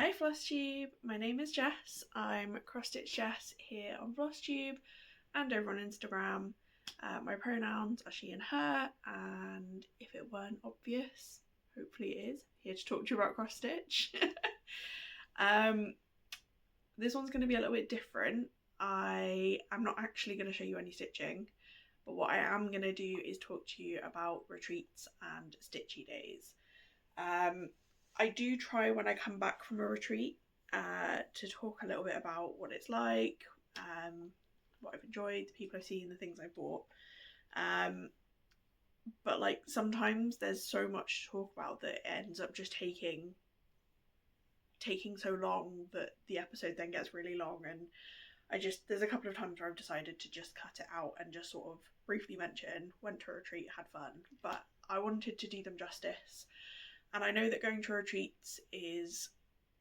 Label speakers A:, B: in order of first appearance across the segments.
A: Hi Flosstube, my name is Jess. I'm Cross Stitch Jess here on Flosstube and over on Instagram. My pronouns are she and her, and if it weren't obvious, hopefully it is, here to talk to you about cross stitch. This one's going to be a little bit different. I am not actually going to show you any stitching, but what I am going to do is talk to you about retreats and stitchy days. I do try when I come back from a retreat to talk a little bit about what it's like, what I've enjoyed, the people I've seen, the things I've bought. But like sometimes there's so much to talk about that it ends up just taking so long that the episode then gets really long, and there's a couple of times where I've decided to just cut it out and just sort of briefly mention went to a retreat, had fun, but I wanted to do them justice. And I know that going to retreats it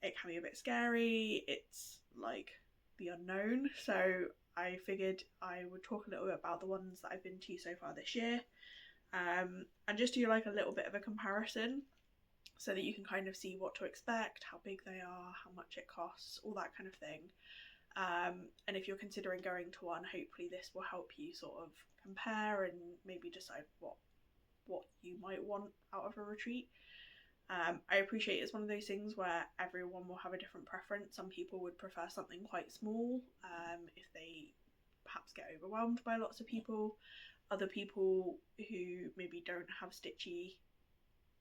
A: can be a bit scary, it's like the unknown, so I figured I would talk a little bit about the ones that I've been to so far this year, and just do like a little bit of a comparison so that you can kind of see what to expect, how big they are, how much it costs, all that kind of thing. And if you're considering going to one, hopefully this will help you sort of compare and maybe decide what you might want out of a retreat. I appreciate it's one of those things where everyone will have a different preference. Some people would prefer something quite small if they perhaps get overwhelmed by lots of people. Other people who maybe don't have stitchy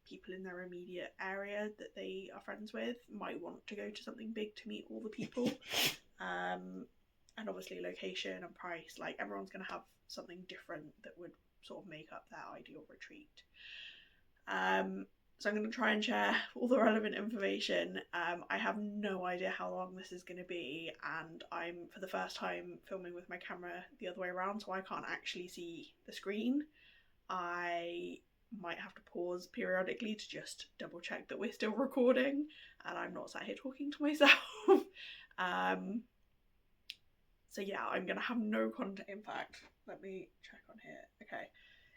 A: people in their immediate area that they are friends with might want to go to something big to meet all the people. And obviously location and price, like everyone's going to have something different that would sort of make up their ideal retreat. So I'm going to try and share all the relevant information. I have no idea how long this is going to be, and I'm for the first time filming with my camera the other way around, so I can't actually see the screen. I might have to pause periodically to just double check that we're still recording and I'm not sat here talking to myself. So yeah, I'm going to have no content. In fact, let me check on here. Okay,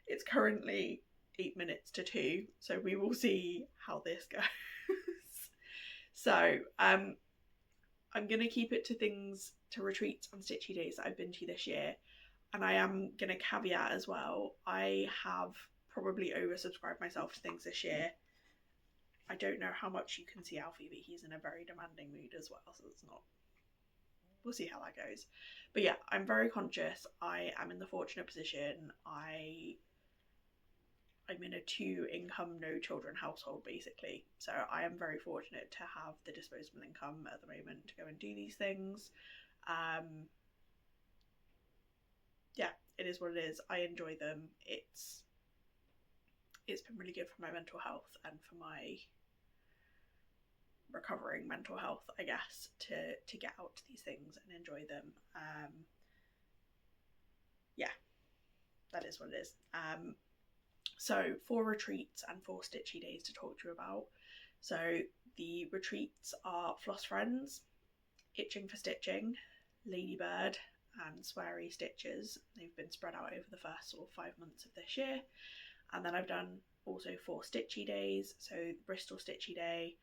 A: it's currently 8 minutes to 2, so we will see how this goes. So I'm going to keep it to retreats and stitchy days that I've been to this year, and I am going to caveat as well, I have probably oversubscribed myself to things this year. I don't know how much you can see Alfie, but he's in a very demanding mood as well, so it's not, we'll see how that goes. But yeah, I'm very conscious. I am in the fortunate position, I'm in a 2-income, no children household basically, so I am very fortunate to have the disposable income at the moment to go and do these things. Yeah, it is what it is. I enjoy them. It's been really good for my mental health and for my recovering mental health, I guess, to get out to these things and enjoy them. Yeah, that is what it is. So 4 retreats and 4 stitchy days to talk to you about. So the retreats are Floss Friends, Itching for Stitching, Ladybird, and Sweary Stitchers. They've been spread out over the first sort of 5 months of this year. And then I've done also 4 stitchy days. So Bristol Stitchy Day,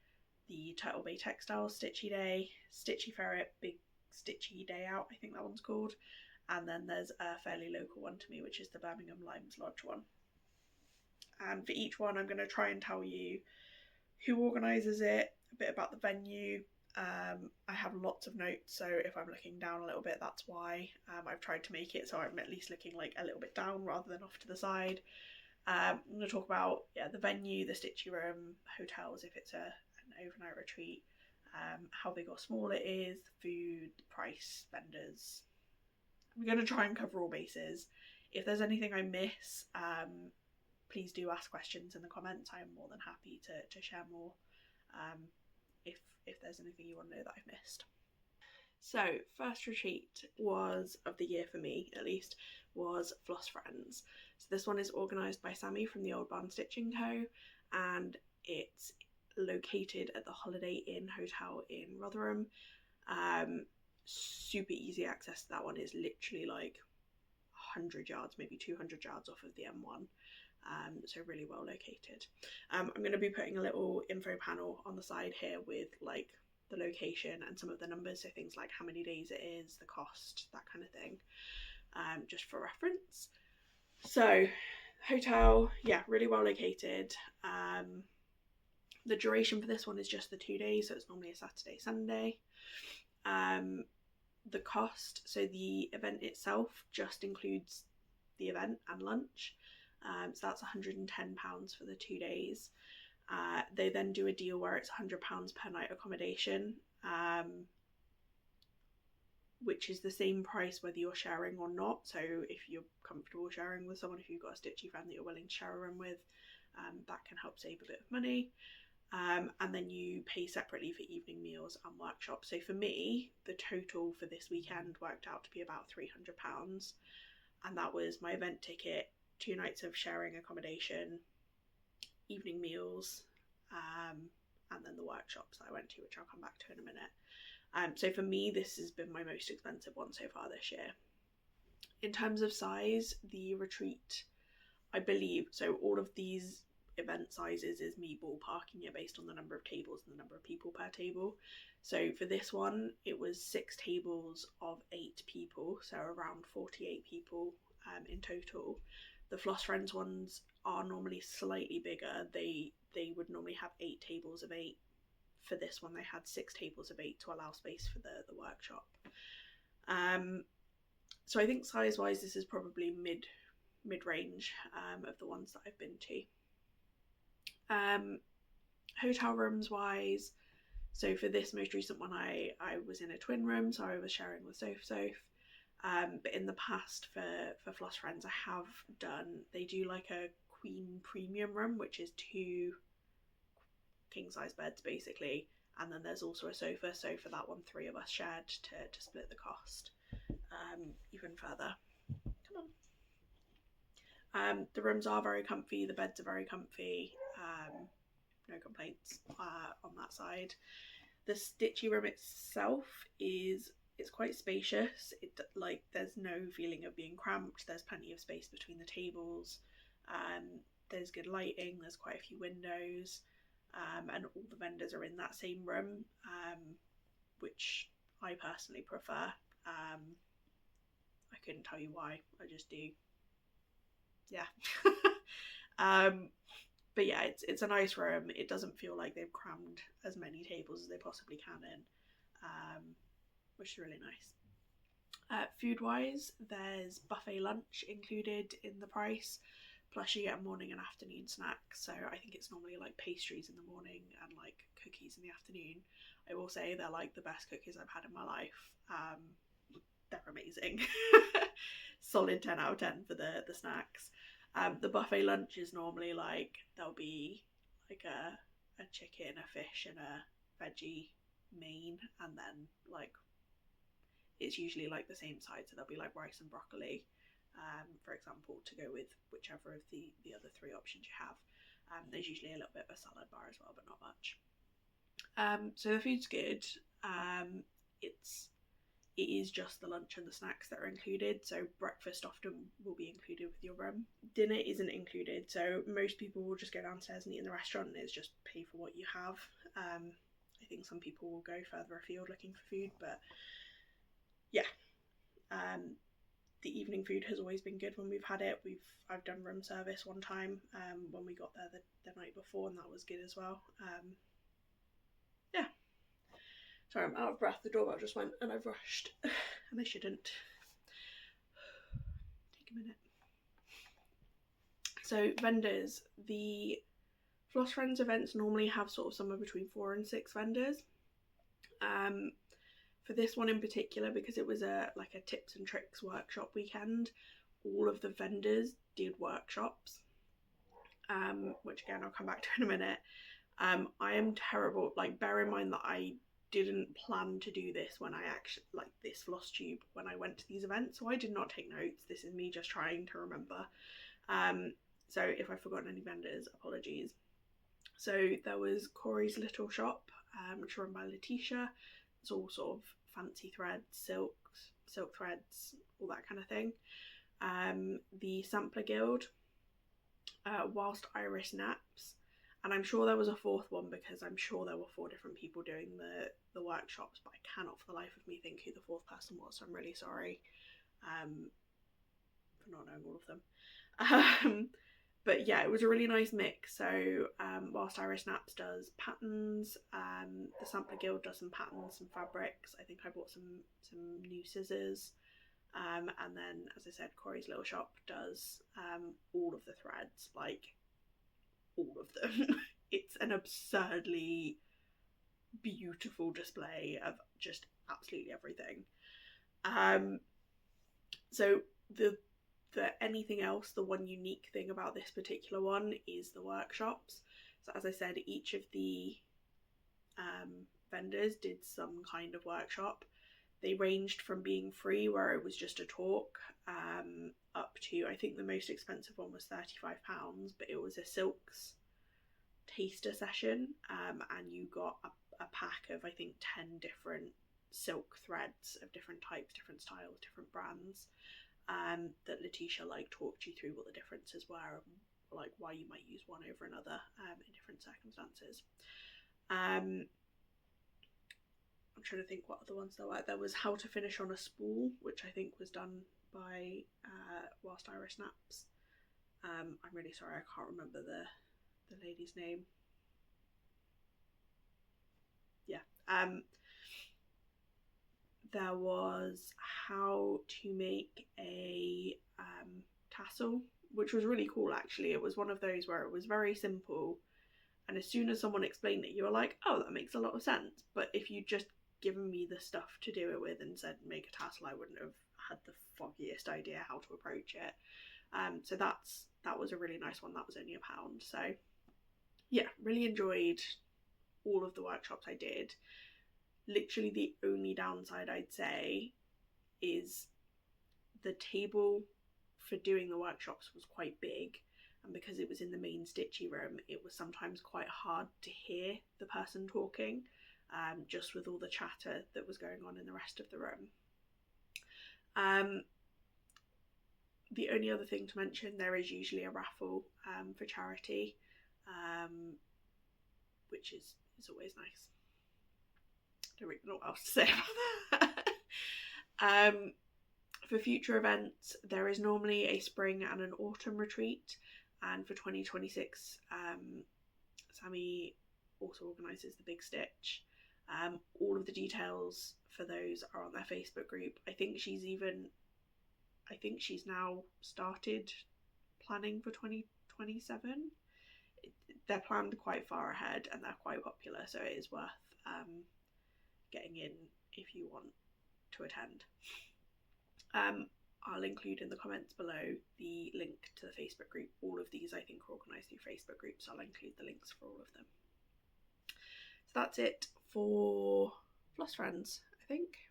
A: the Turtle Bay Textiles Stitchy Day, Stitchy Ferret Big Stitchy Day Out, I think that one's called. And then there's a fairly local one to me, which is the Birmingham Limes Lodge one. And for each one, I'm going to try and tell you who organises it, a bit about the venue. I have lots of notes, so if I'm looking down a little bit, that's why. I've tried to make it so I'm at least looking like a little bit down rather than off to the side. I'm going to talk about the venue, the stitchy room, hotels if it's an overnight retreat, how big or small it is, food, price, vendors. I'm going to try and cover all bases. If there's anything I miss, please do ask questions in the comments. I am more than happy to share more if there's anything you want to know that I've missed. So first retreat of the year for me at least was Floss Friends. So this one is organised by Sammy from the Old Barn Stitching Co, and it's located at the Holiday Inn Hotel in Rotherham. Super easy access to that one. Is literally like 100 yards, maybe 200 yards off of the M1. So really well located. I'm going to be putting a little info panel on the side here with like the location and some of the numbers, so things like how many days it is, the cost, that kind of thing, just for reference. So hotel, yeah, really well located. The duration for this one is just the 2 days, so it's normally a Saturday, Sunday. The cost, so the event itself just includes the event and lunch, so that's £110 for the 2 days. They then do a deal where it's £100 per night accommodation, which is the same price whether you're sharing or not. So if you're comfortable sharing with someone, if you've got a stitchy friend that you're willing to share a room with, that can help save a bit of money. And then you pay separately for evening meals and workshops. So for me, the total for this weekend worked out to be about £300, and that was my event ticket, 2 nights of sharing accommodation, evening meals, and then the workshops that I went to, which I'll come back to in a minute. So for me, this has been my most expensive one so far this year. In terms of size, the retreat, I believe, so all of these event sizes is me ballparking it based on the number of tables and the number of people per table. So for this one, it was 6 tables of 8 people, so around 48 people in total. The Floss Friends ones are normally slightly bigger. They would normally have 8 tables of 8. For this one, they had 6 tables of 8 to allow space for the workshop. So I think size-wise, this is probably mid-range of the ones that I've been to. Hotel rooms wise, so for this most recent one, I was in a twin room, so I was sharing with Soph. But in the past for Floss Friends, I have done, they do like a queen premium room, which is 2 king size beds basically, and then there's also a sofa, so for that one 3 of us shared to split the cost even further. Come on. The rooms are very comfy, the beds are very comfy, no complaints on that side. The Stitchy room itself it's quite spacious. There's no feeling of being cramped. There's plenty of space between the tables. There's good lighting. There's quite a few windows, and all the vendors are in that same room, which I personally prefer. I couldn't tell you why. I just do. Yeah. But yeah, it's a nice room. It doesn't feel like they've crammed as many tables as they possibly can in, which is really nice. Food wise, there's buffet lunch included in the price, plus you get a morning and afternoon snack. So I think it's normally like pastries in the morning and like cookies in the afternoon. I will say they're like the best cookies I've had in my life. They're amazing. Solid 10 out of 10 for the snacks. The buffet lunch is normally like, there'll be like a chicken, a fish and a veggie main, and then like it's usually like the same side, so there'll be like rice and broccoli, for example, to go with whichever of the other 3 options you have. There's usually a little bit of a salad bar as well, but not much. So the food's good. It is just the lunch and the snacks that are included, so breakfast often will be included with your room. Dinner isn't included, so most people will just go downstairs and eat in the restaurant, and it's just pay for what you have. I think some people will go further afield looking for food, but yeah. The evening food has always been good when we've had it. I've done room service one time when we got there the night before, and that was good as well. Yeah. Sorry, I'm out of breath. The doorbell just went and I've rushed and I shouldn't. Take a minute. So vendors, the Floss Friends events normally have sort of somewhere between 4 and 6 vendors. For this one in particular, because it was a tips and tricks workshop weekend, all of the vendors did workshops, which again I'll come back to in a minute. I am terrible, bear in mind that I didn't plan to do this when I actually, this Flosstube, when I went to these events, so I did not take notes. This is me just trying to remember. So if I've forgotten any vendors, apologies. So there was Corey's Little Shop, which is run by Letitia. It's all sort of fancy threads, silk threads, all that kind of thing. The Sampler Guild, Whilst Iris Naps, And I'm sure there was a fourth one, because I'm sure there were 4 different people doing the workshops, but I cannot for the life of me think who the 4th person was, so I'm really sorry for not knowing all of them. But yeah, it was a really nice mix. So whilst Irish Snaps does patterns, the Sampler Guild does some patterns, some fabrics. I think I bought some new scissors. And then, as I said, Corey's Little Shop does all of the threads, like all of them. It's an absurdly beautiful display of just absolutely everything. So the anything else, the one unique thing about this particular one is the workshops. So as I said, each of the vendors did some kind of workshop. They ranged from being free, where it was just a talk, up to, I think the most expensive one was £35, but it was a silks taster session, and you got a pack of, I think, 10 different silk threads of different types, different styles, different brands, that Letitia talked you through what the differences were, like why you might use one over another in different circumstances. I'm trying to think what other ones there were. There was how to finish on a spool, which I think was done by Whilst Irish Snaps. I'm really sorry, I can't remember the lady's name. Yeah. There was how to make a tassel, which was really cool actually. It was one of those where it was very simple, and as soon as someone explained it, you were like, oh, that makes a lot of sense. But if you just given me the stuff to do it with and said make a tassel, I wouldn't have had the foggiest idea how to approach it. So that was a really nice one. That was only £1. So yeah, really enjoyed all of the workshops I did. Literally the only downside I'd say is the table for doing the workshops was quite big, and because it was in the main stitchy room, it was sometimes quite hard to hear the person talking, just with all the chatter that was going on in the rest of the room. The only other thing to mention, there is usually a raffle for charity, which is always nice. Don't really know what else to say about that. For future events, there is normally a spring and an autumn retreat, and for 2026, Sammy also organises the Big Stitch. All of the details for those are on their Facebook group. I think she's now started planning for 2027. They're planned quite far ahead and they're quite popular, so it is worth getting in if you want to attend. I'll include in the comments below the link to the Facebook group. All of these I think are organised through Facebook groups, so I'll include the links for all of them. So that's it for Floss Friends, I think.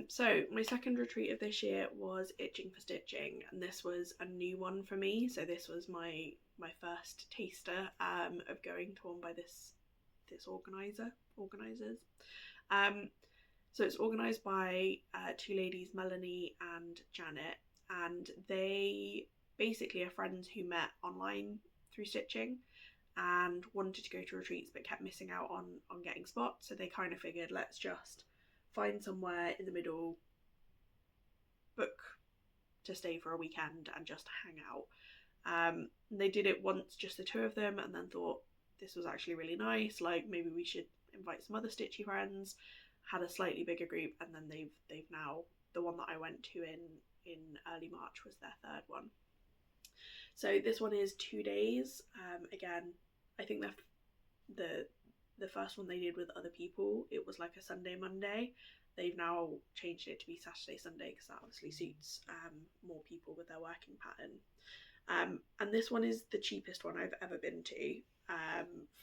A: So my second retreat of this year was Itching for Stitching, and this was a new one for me. So this was my first taster of going to one by this organisers. So it's organised by 2 ladies, Melanie and Janet, and they basically are friends who met online through stitching and wanted to go to retreats but kept missing out on getting spots. So they kind of figured, let's just find somewhere in the middle, book to stay for a weekend and just hang out. They did it once, just the 2 of them, and then thought this was actually really nice, like maybe we should invite some other stitchy friends. Had a slightly bigger group, and then they've now, the one that I went to in early March was their 3rd one. So this one is 2 days. Again, I think the first one they did with other people, it was like a Sunday Monday. They've now changed it to be Saturday Sunday because that obviously suits more people with their working pattern. And this one is the cheapest one I've ever been to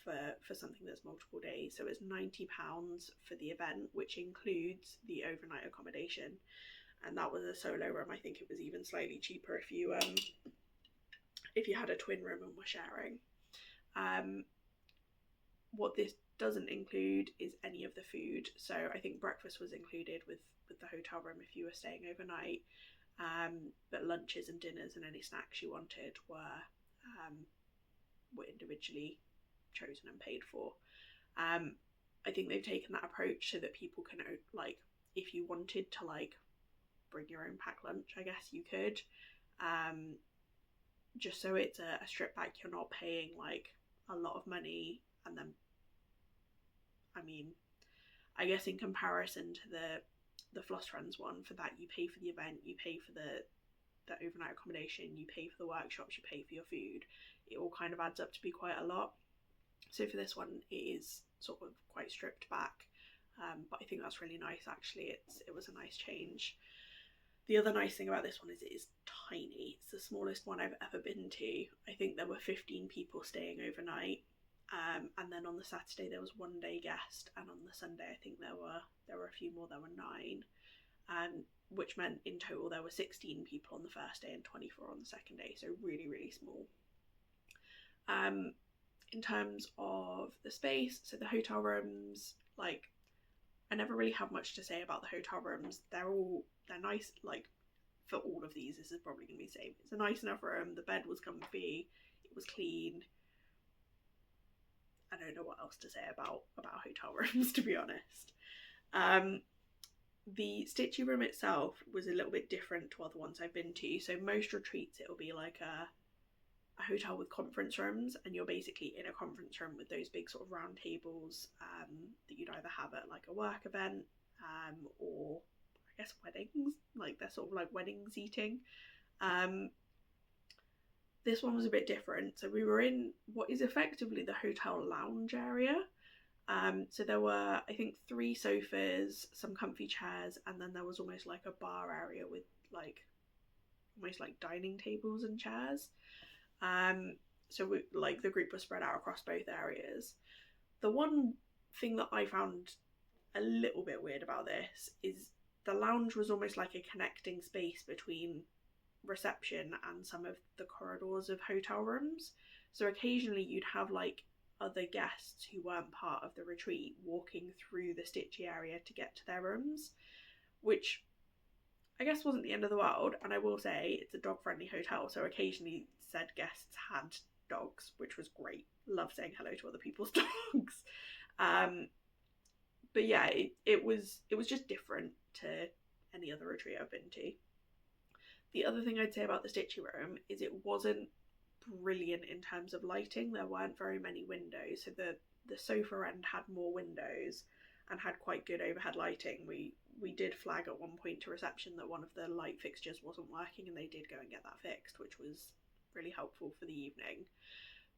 A: for something that's multiple days. So it's £90 for the event, which includes the overnight accommodation, and that was a solo room. I think it was even slightly cheaper if you had a twin room and were sharing. What this doesn't include is any of the food. So I think breakfast was included with the hotel room if you were staying overnight, but lunches and dinners and any snacks you wanted were were individually chosen and paid for. I think they've taken that approach so that people can, like, if you wanted to like bring your own packed lunch, I guess you could, just so it's a strip back. You're not paying like a lot of money, and then, I mean, I guess in comparison to the Floss Friends one, for that you pay for the event, you pay for the overnight accommodation, you pay for the workshops, you pay for your food. It all kind of adds up to be quite a lot. So for this one, it is sort of quite stripped back, but I think that's really nice actually. It was a nice change. The other nice thing about this one is it is tiny. It's the smallest one I've ever been to. I think there were 15 people staying overnight, and then on the Saturday there was one day guest, and on the Sunday I think there were a few more. There were 9, which meant in total there were 16 people on the first day and 24 on the second day. So really, really small. In terms of the space, so the hotel rooms, like, I never really have much to say about the hotel rooms. They're nice. Like, for all of these, this is probably going to be the same. It's a nice enough room. The bed was comfy. It was clean. I don't know what else to say about hotel rooms, to be honest. The Stitchy room itself was a little bit different to other ones I've been to. So most retreats, it'll be like a hotel with conference rooms, and you're basically in a conference room with those big sort of round tables that you'd either have at like a work event, or I guess weddings. Like, they're sort of like wedding seating. This one was a bit different. So we were in what is effectively the hotel lounge area. So there were, I think, 3 sofas, some comfy chairs, and then there was almost like a bar area with like almost like dining tables and chairs. So we, like, the group was spread out across both areas. The one thing that I found a little bit weird about this is the lounge was almost like a connecting space between reception and some of the corridors of hotel rooms. So occasionally you'd have like other guests who weren't part of the retreat walking through the Stitchy area to get to their rooms, which I guess wasn't the end of the world. And I will say it's a dog-friendly hotel, so occasionally said guests had dogs, which was great. Love saying hello to other people's dogs. But yeah, it was just different to any other retreat I've been to. The other thing I'd say about the Stitchy room is it wasn't brilliant in terms of lighting. There weren't very many windows, so the sofa end had more windows and had quite good overhead lighting. We did flag at one point to reception that one of the light fixtures wasn't working, and they did go and get that fixed, which was really helpful for the evening.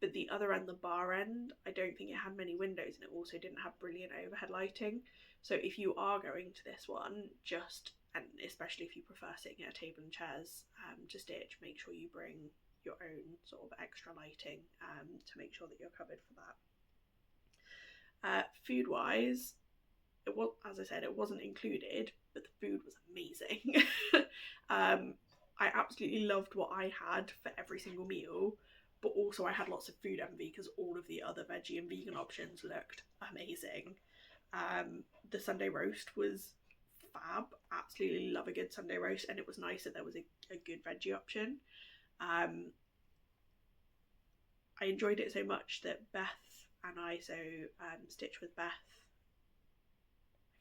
A: But the other end, the bar end, I don't think it had many windows, and it also didn't have brilliant overhead lighting. So if you are going to this one, and especially if you prefer sitting at a table and chairs to stitch, make sure you bring your own sort of extra lighting to make sure that you're covered for that. Food wise, it was, as I said, it wasn't included, but the food was amazing. I absolutely loved what I had for every single meal, but also I had lots of food envy because all of the other veggie and vegan options looked amazing. The Sunday roast was fab. Absolutely love a good Sunday roast, and it was nice that there was a good veggie option. I enjoyed it so much that Beth and I, Stitch with Beth,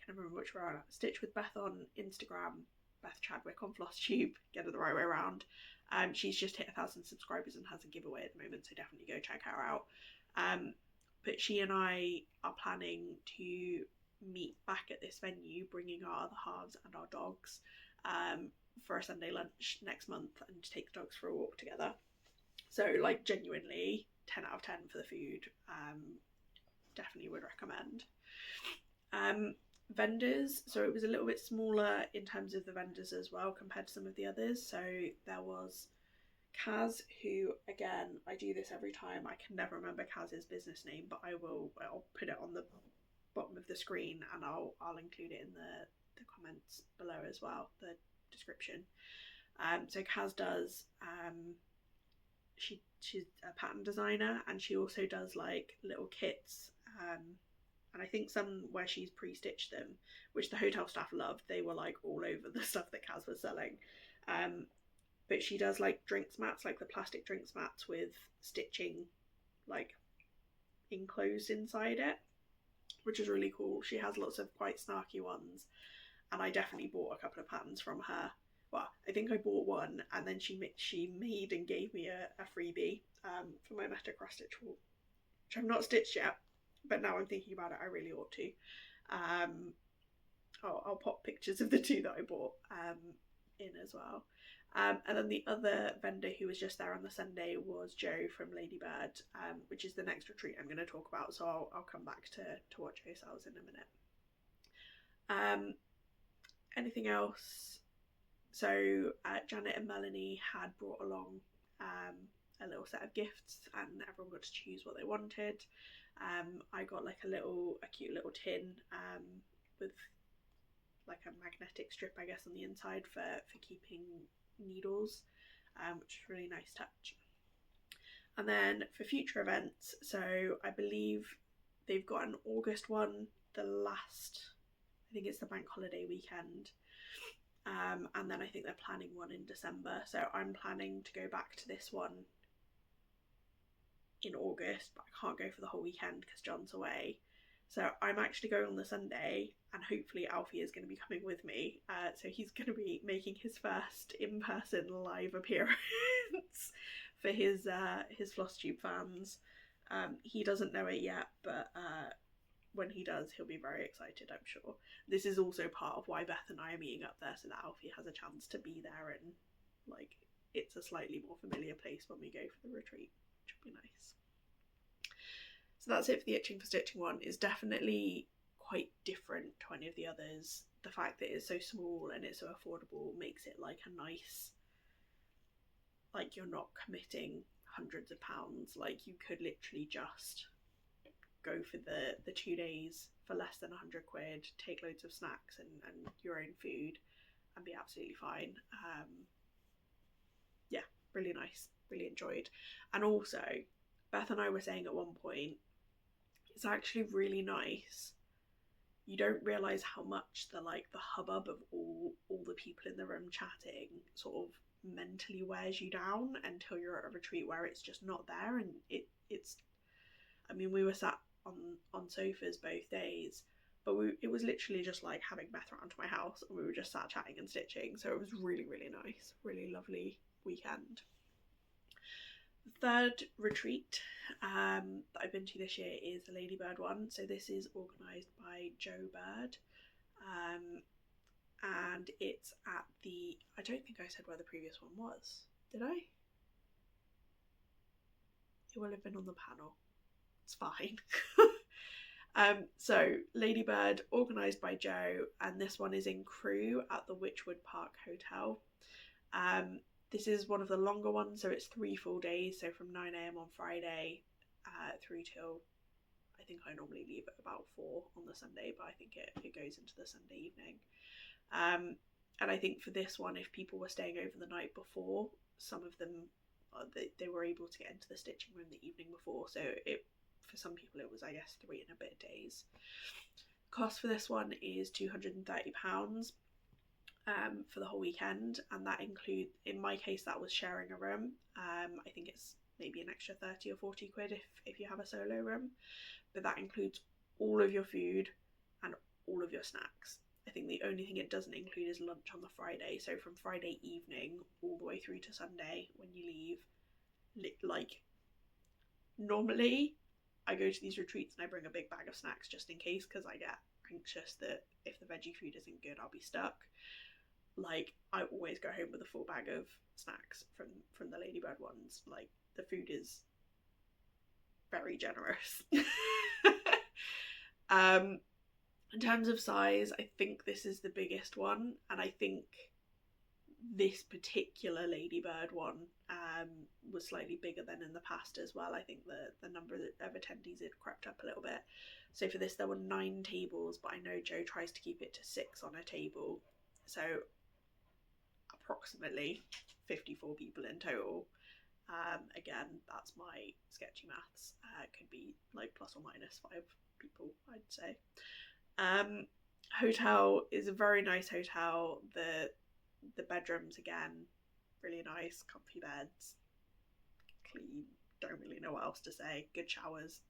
A: I can't remember which we're on, Stitch with Beth on Instagram, Beth Chadwick on Flosstube, get it the right way around. She's just hit 1,000 subscribers and has a giveaway at the moment, so definitely go check her out. But she and I are planning to meet back at this venue, bringing our other halves and our dogs for a Sunday lunch next month, and to take the dogs for a walk together. So, like, genuinely 10 out of 10 for the food. Definitely would recommend. Vendors, so it was a little bit smaller in terms of the vendors as well compared to some of the others. So there was Kaz, who, again, I do this every time, I can never remember Kaz's business name, but I'll put it on the bottom of the screen, and I'll include it in the comments below as well, the description. So Kaz does she's a pattern designer, and she also does like little kits, and I think some where she's pre-stitched them, which the hotel staff loved. They were like all over the stuff that Kaz was selling. But she does like drinks mats, like the plastic drinks mats with stitching like enclosed inside it, which is really cool. She has lots of quite snarky ones, and I definitely bought a couple of patterns from her. Well, I think I bought one, and then she made and gave me a freebie for my Meta cross stitch wall, which I've not stitched yet, but now I'm thinking about it, I really ought to. I'll pop pictures of the two that I bought in as well. And then the other vendor who was just there on the Sunday was Joe from Ladybird, which is the next retreat I'm going to talk about, so I'll come back to what Joe sells in a minute. Anything else? So Janet and Melanie had brought along a little set of gifts, and everyone got to choose what they wanted. I got like a cute little tin with like a magnetic strip, I guess, on the inside for keeping needles, which is a really nice touch. And then for future events, so I believe they've got an August one, I think it's the bank holiday weekend, and then I think they're planning one in December, so I'm planning to go back to this one in August, but I can't go for the whole weekend because John's away. So I'm actually going on the Sunday, and hopefully Alfie is going to be coming with me. So he's going to be making his first in-person live appearance for his Flosstube fans. He doesn't know it yet, but when he does, he'll be very excited, I'm sure. This is also part of why Beth and I are meeting up there, so that Alfie has a chance to be there, and like it's a slightly more familiar place when we go for the retreat, which would be nice. So that's it for the Itching for Stitching one. It's definitely quite different to any of the others. The fact that it's so small and it's so affordable makes it like a nice, like you're not committing hundreds of pounds. Like you could literally just go for the 2 days for less than 100 quid, take loads of snacks and your own food and be absolutely fine. Yeah, really nice, really enjoyed. And also, Beth and I were saying at one point, it's actually really nice. You don't realise how much the hubbub of all the people in the room chatting sort of mentally wears you down until you're at a retreat where it's just not there, and it's I mean, we were sat on sofas both days, but it was literally just like having Beth around to my house, and we were just sat chatting and stitching, so it was really, really nice, really lovely weekend. The third retreat that I've been to this year is the Ladybird one. So this is organised by Joe Bird, and it's at the, I don't think I said where the previous one was, did I? It will have been on the panel, it's fine. So Ladybird, organised by Joe, and this one is in Crewe at the Witchwood Park Hotel. This is one of the longer ones, so it's 3 full days, so from 9 AM on Friday through till, I think I normally leave at about 4 on the Sunday, but I think it goes into the Sunday evening. And I think for this one, if people were staying over the night before, some of them, they were able to get into the stitching room the evening before, so for some people it was, I guess, 3 and a bit days. Cost for this one is £230. For the whole weekend, and that include, in my case, that was sharing a room. I think it's maybe an extra 30 or 40 quid if you have a solo room, but that includes all of your food and all of your snacks. I think the only thing it doesn't include is lunch on the Friday, so from Friday evening all the way through to Sunday when you leave, like normally I go to these retreats and I bring a big bag of snacks just in case, because I get anxious that if the veggie food isn't good I'll be stuck. Like, I always go home with a full bag of snacks from the Ladybird ones. Like, the food is very generous. In terms of size, I think this is the biggest one, and I think this particular Ladybird one was slightly bigger than in the past as well. I think the number of attendees had crept up a little bit. So for this there were 9 tables, but I know Joe tries to keep it to 6 on a table. So approximately 54 people in total. Again, that's my sketchy maths. Could be like plus or minus 5 people, I'd say. Hotel is a very nice hotel. The bedrooms, again, really nice, comfy beds, clean, don't really know what else to say. Good showers.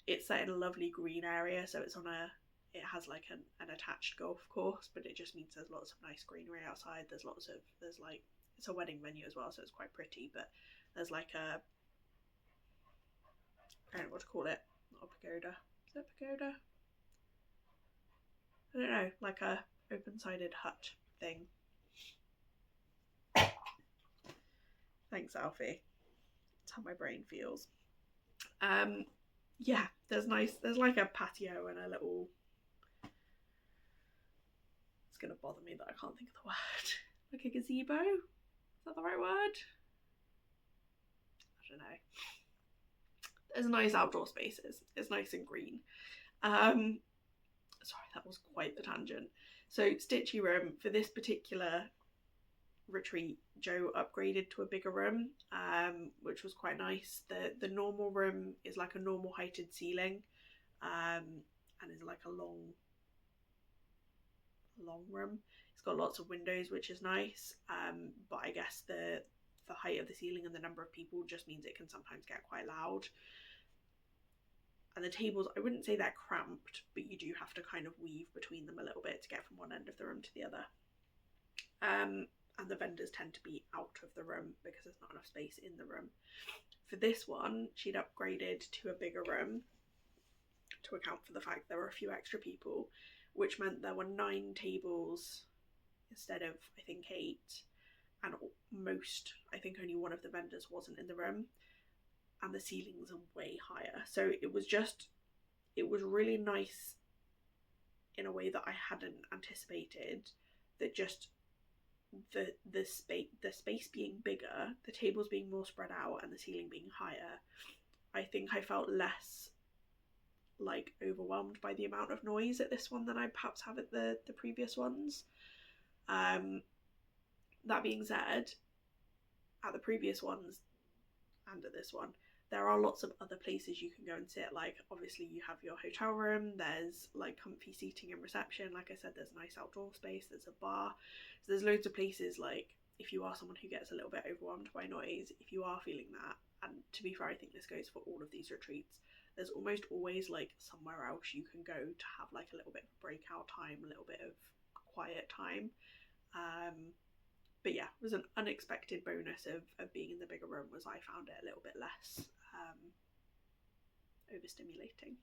A: It's set in a lovely green area, so it has like an attached golf course, but it just means there's lots of nice greenery outside. There's like, it's a wedding venue as well, so it's quite pretty, but there's like a, I don't know what to call it, not a pagoda. Is it a pagoda? I don't know, like a open-sided hut thing. Thanks, Alfie. That's how my brain feels. Yeah, there's like a patio and a little, it's gonna bother me that I can't think of the word. Like a gazebo? Is that the right word? I don't know. There's nice outdoor spaces. It's nice and green. Sorry, that was quite the tangent. So Stitchy room, for this particular retreat, Joe upgraded to a bigger room, which was quite nice. The normal room is like a normal heighted ceiling, and is like a long room. It's got lots of windows, which is nice, but I guess the height of the ceiling and the number of people just means it can sometimes get quite loud. And the tables, I wouldn't say they're cramped, but you do have to kind of weave between them a little bit to get from one end of the room to the other. And the vendors tend to be out of the room because there's not enough space in the room. For this one, she'd upgraded to a bigger room to account for the fact there were a few extra people, which meant there were 9 tables instead of, I think, 8. And I think only one of the vendors wasn't in the room. And the ceilings are way higher. So it was really nice in a way that I hadn't anticipated, that just the space being bigger, the tables being more spread out, and the ceiling being higher, I think I felt less like overwhelmed by the amount of noise at this one than I perhaps have at the previous ones. That being said, at the previous ones and at this one, there are lots of other places you can go and sit. Like, obviously you have your hotel room, there's like comfy seating and reception. Like I said, there's a nice outdoor space, there's a bar. So there's loads of places, like, if you are someone who gets a little bit overwhelmed by noise, if you are feeling that, and to be fair, I think this goes for all of these retreats, there's almost always like somewhere else you can go to have like a little bit of breakout time, a little bit of quiet time. But yeah, it was an unexpected bonus of being in the bigger room, was I found it a little bit less overstimulating.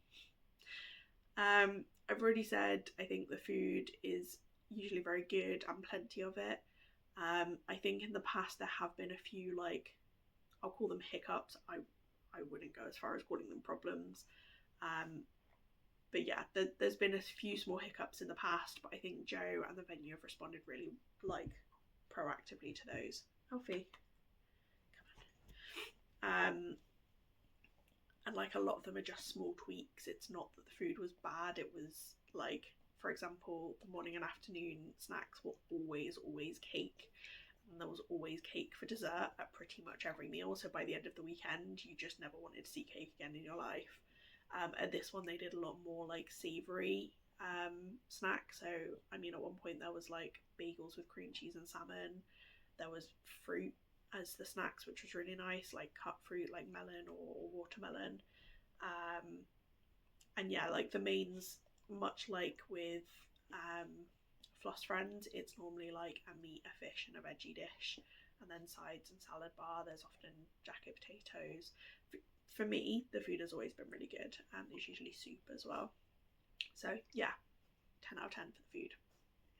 A: I've already said I think the food is usually very good and plenty of it. I think in the past there have been a few, like, I'll call them hiccups. I wouldn't go as far as calling them problems. But yeah, there's been a few small hiccups in the past, but I think Joe and the venue have responded really like proactively to those. Alfie, come on. And like a lot of them are just small tweaks. It's not that the food was bad. It was like, for example, the morning and afternoon snacks were always cake, and there was always cake for dessert at pretty much every meal. So by the end of the weekend, you just never wanted to see cake again in your life. At this one, they did a lot more like savoury snacks. So I mean, at one point there was like bagels with cream cheese and salmon. There was fruit as the snacks, which was really nice, like cut fruit like melon or watermelon. And yeah, like the mains, much like with Floss Friends, it's normally like a meat, a fish and a veggie dish, and then sides and salad bar. There's often jacket potatoes. For me, the food has always been really good, and there's usually soup as well. So yeah, 10 out of 10 for the food,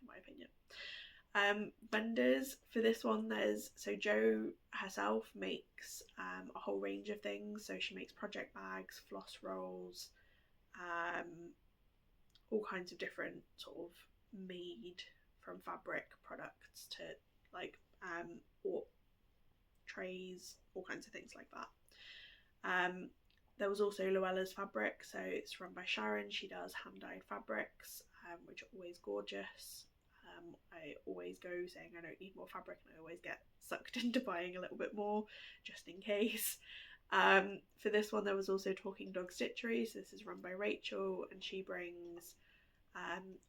A: in my opinion. Vendors for this one, so Jo herself makes a whole range of things. So she makes project bags, floss rolls, all kinds of different sort of made from fabric products to like or trays, all kinds of things like that. There was also Luella's fabric, so it's run by Sharon. She does hand-dyed fabrics, which are always gorgeous. I always go saying I don't need more fabric, and I always get sucked into buying a little bit more just in case. For this one, there was also Talking Dog Stitchery, so this is run by Rachel, and she brings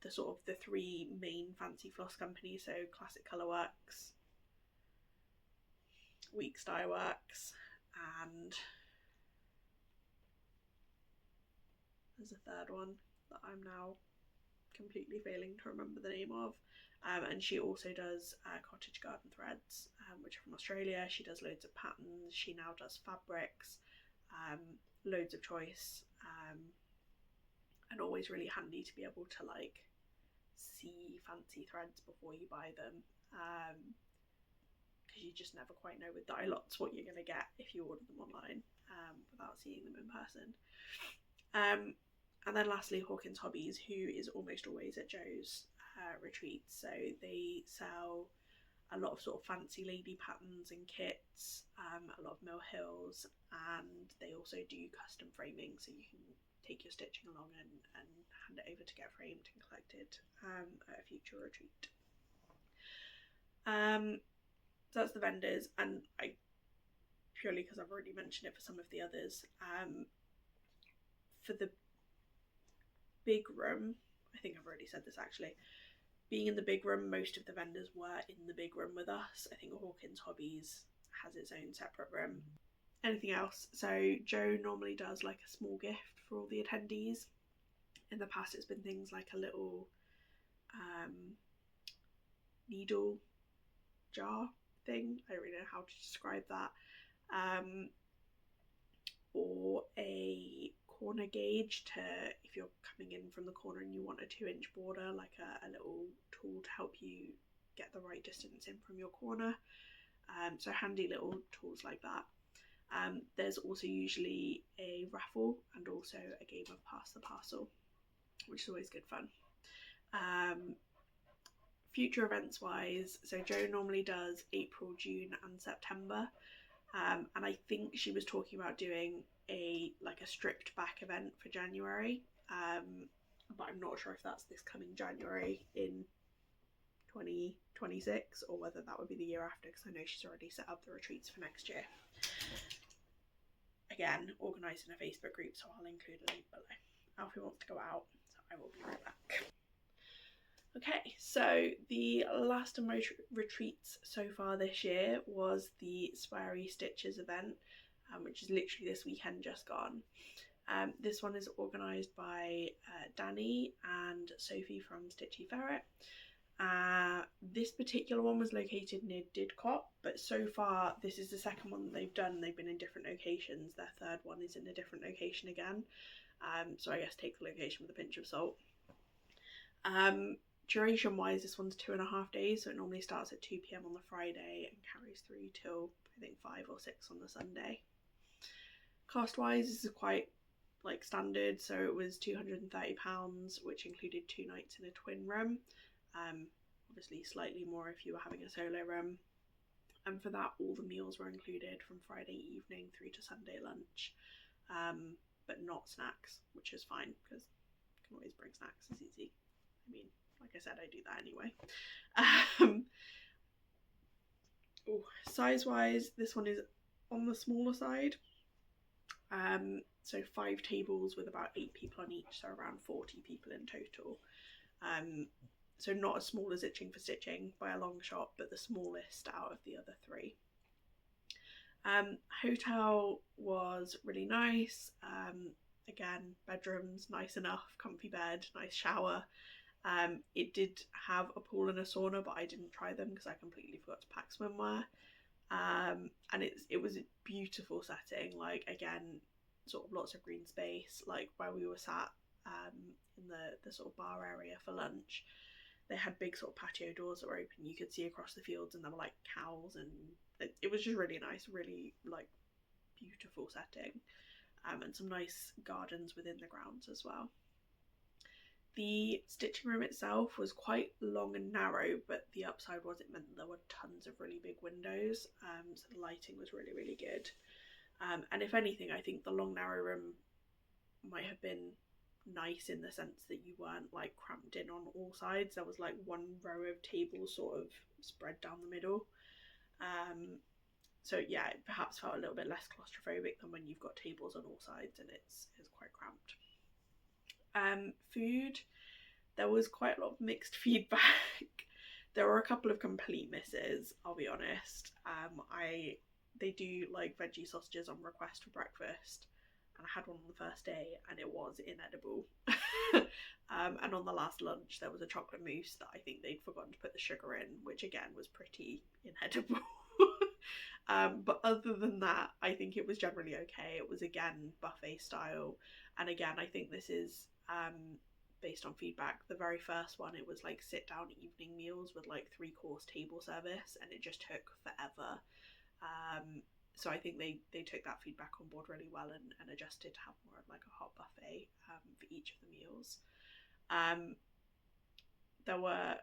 A: the sort of the 3 main fancy floss companies, so Classic Colourworks, Weeks Dye Works, and there's a third one that I'm now completely failing to remember the name of. And she also does cottage garden threads, which are from Australia. She does loads of patterns. She now does fabrics, loads of choice, and always really handy to be able to like see fancy threads before you buy them, because you just never quite know with dye lots what you're going to get if you order them online without seeing them in person. And then lastly, Hawkins Hobbies, who is almost always at Joe's retreats. So they sell a lot of sort of fancy lady patterns and kits, a lot of Mill Hills, and they also do custom framing, so you can take your stitching along and hand it over to get framed and collected at a future retreat. So that's the vendors, and I, purely because I've already mentioned it for some of the others, for the big room, I think I've already said this actually, being in the big room, most of the vendors were in the big room with us. I think Hawkins Hobbies has its own separate room. Anything else? So Joe normally does like a small gift for all the attendees. In the past it's been things like a little needle jar thing, I don't really know how to describe that, or a corner gauge to, if you're coming in from the corner and you want a 2-inch border, like a little tool to help you get the right distance in from your corner. So handy little tools like that. There's also usually a raffle and also a game of pass the parcel, which is always good fun. Future events wise, so Joe normally does April, June and September, and I think she was talking about doing a stripped back event for January, but I'm not sure if that's this coming January in 2026 or whether that would be the year after, because I know she's already set up the retreats for next year. Again, organised in a Facebook group, so I'll include a link below. Alfie wants to go out, so I will be right back. Okay, so the last of my retreats so far this year was the Sweary Stitchers event, which is literally this weekend just gone. This one is organised by Danny and Sophie from Stitchy Ferret. This particular one was located near Didcot, but so far this is the second one that they've done. They've been in different locations. Their third one is in a different location again, so I guess take the location with a pinch of salt. Duration wise, this one's 2.5 days, so it normally starts at 2 p.m. on the Friday and carries through till I think 5 or 6 on the Sunday. Cost wise, this is quite like standard, so it was £230, which included 2 nights in a twin room. Obviously slightly more if you were having a solo room, and for that all the meals were included from Friday evening through to Sunday lunch, but not snacks, which is fine because you can always bring snacks, it's easy. I mean, like I said, I do that anyway. Size wise, this one is on the smaller side, so 5 tables with about 8 people on each, so around 40 people in total. So not as small as Itching for Stitching by a long shot, but the smallest out of the other 3. Hotel was really nice. Again, bedrooms, nice enough, comfy bed, nice shower. It did have a pool and a sauna, but I didn't try them because I completely forgot to pack swimwear. And it was a beautiful setting, like again, sort of lots of green space, like where we were sat in the sort of bar area for lunch. They had big sort of patio doors that were open, you could see across the fields, and there were like cows, and it was just really nice, really like beautiful setting, and some nice gardens within the grounds as well. The stitching room itself was quite long and narrow, but the upside was it meant that there were tons of really big windows, so the lighting was really, really good. And if anything, I think the long narrow room might have been nice in the sense that you weren't like cramped in on all sides. There was like one row of tables sort of spread down the middle. So yeah, it perhaps felt a little bit less claustrophobic than when you've got tables on all sides and it's quite cramped. Food, there was quite a lot of mixed feedback. There were a couple of complete misses, I'll be honest. I they do like veggie sausages on request for breakfast, and I had one on the first day and it was inedible. And on the last lunch there was a chocolate mousse that I think they'd forgotten to put the sugar in, which again was pretty inedible. But other than that, I think it was generally okay. It was again buffet style, and again I think this is based on feedback. The very first one, it was like sit down evening meals with like 3-course table service, and it just took forever. So I think they took that feedback on board really well and adjusted to have more of like a hot buffet for each of the meals. There were,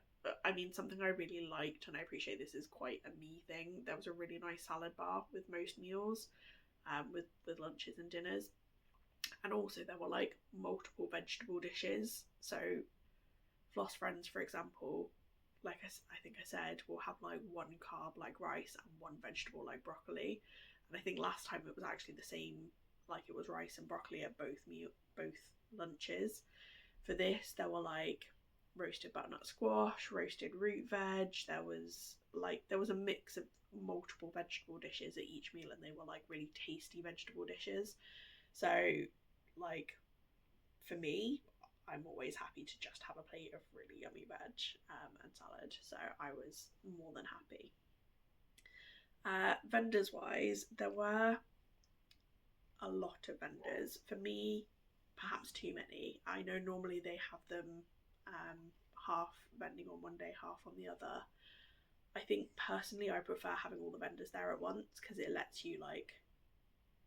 A: I mean, something I really liked, and I appreciate this is quite a me thing, there was a really nice salad bar with most meals, with lunches and dinners. And also there were like multiple vegetable dishes. So Floss friends, for example, like I think I said, will have like 1 carb like rice and 1 vegetable like broccoli. And I think last time it was actually the same, like it was rice and broccoli at both lunches. For this, there were like roasted butternut squash, roasted root veg. There was a mix of multiple vegetable dishes at each meal, and they were like really tasty vegetable dishes. So like for me, I'm always happy to just have a plate of really yummy veg and salad, so I was more than happy. Vendors wise, there were a lot of vendors. For me, perhaps too many. I know normally they have them half vending on one day, half on the other. I think personally I prefer having all the vendors there at once, because it lets you like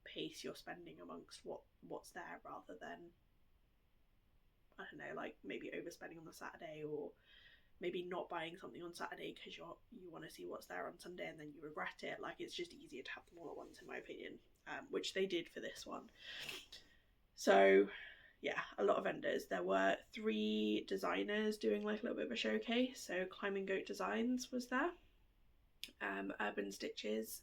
A: pace your spending amongst what's there, rather than, I don't know, like maybe overspending on the Saturday, or maybe not buying something on Saturday because you want to see what's there on Sunday and then you regret it. Like, it's just easier to have them all at once, in my opinion, which they did for this one. So yeah, a lot of vendors. There were 3 designers doing like a little bit of a showcase. So Climbing Goat Designs was there, Urban Stitches,